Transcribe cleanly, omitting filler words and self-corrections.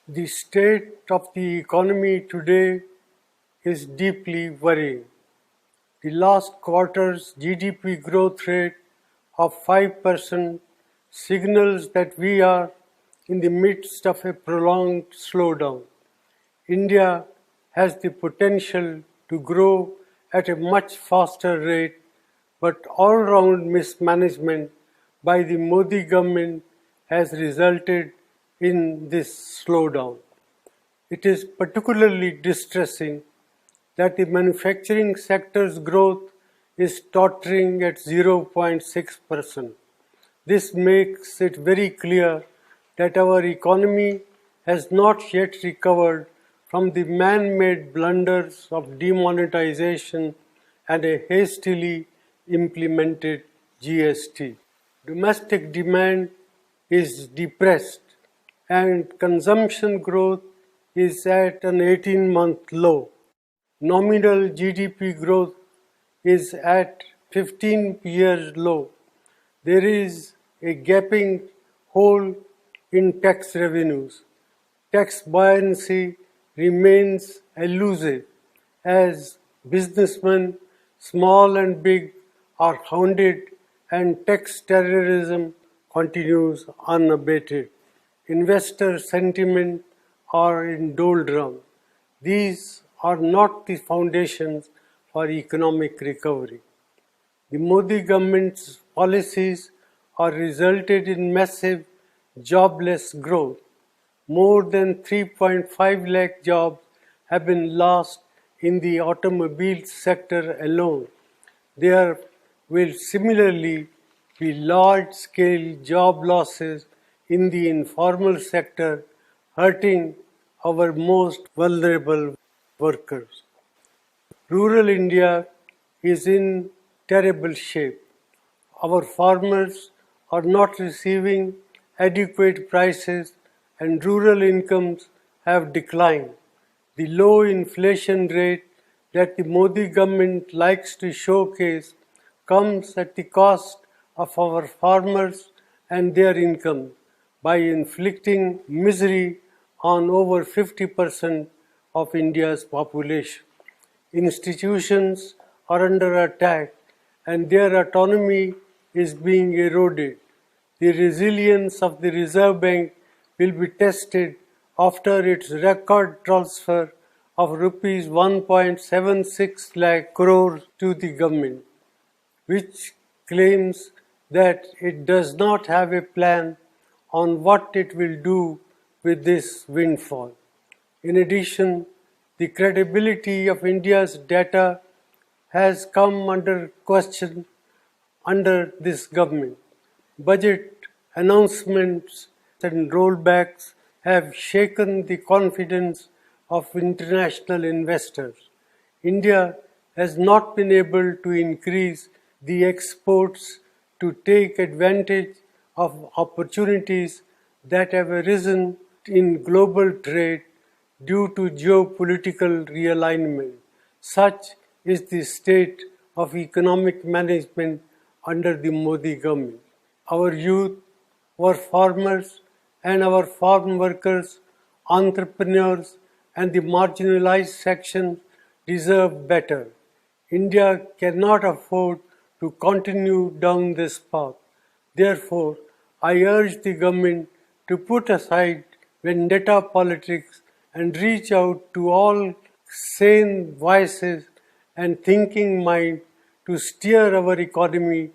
The state of the economy today is deeply worrying. The last quarter's GDP growth rate of 5% signals that we are in the midst of a prolonged slowdown. India has the potential to grow at a much faster rate, but all-round mismanagement by the Modi government has resulted in this slowdown. It is particularly distressing that the manufacturing sector's growth is tottering at 0.6%. This makes it very clear that our economy has not yet recovered from the man-made blunders of demonetization and a hastily implemented GST. Domestic demand is depressed and consumption growth is at an 18-month low. Nominal GDP growth is at 15-year low. There is a gaping hole in tax revenues. Tax buoyancy remains elusive as businessmen, small and big, are hounded and tax terrorism continues unabated. Investor sentiment are in doldrum. These are not the foundations for economic recovery. The Modi government's policies are resulted in massive jobless growth. More than 3.5 lakh jobs have been lost in the automobile sector alone. There will similarly be large-scale job losses in the informal sector, hurting our most vulnerable workers. Rural India is in terrible shape. Our farmers are not receiving adequate prices and rural incomes have declined. The low inflation rate that the Modi government likes to showcase comes at the cost of our farmers and their income by inflicting misery on over 50% of India's population. Institutions are under attack and their autonomy is being eroded. The resilience of the Reserve Bank will be tested after its record transfer of rupees 1.76 lakh crore to the government, which claims that it does not have a plan on what it will do with this windfall. In addition, the credibility of India's data has come under question under this government. Budget announcements and rollbacks have shaken the confidence of international investors. India has not been able to increase the exports to take advantage of opportunities that have arisen in global trade due to geopolitical realignment. Such is the state of economic management under the Modi government. Our youth, our farmers and our farm workers, entrepreneurs and the marginalized sections deserve better. India cannot afford to continue down this path. Therefore, I urge the government to put aside vendetta politics and reach out to all sane voices and thinking mind to steer our economy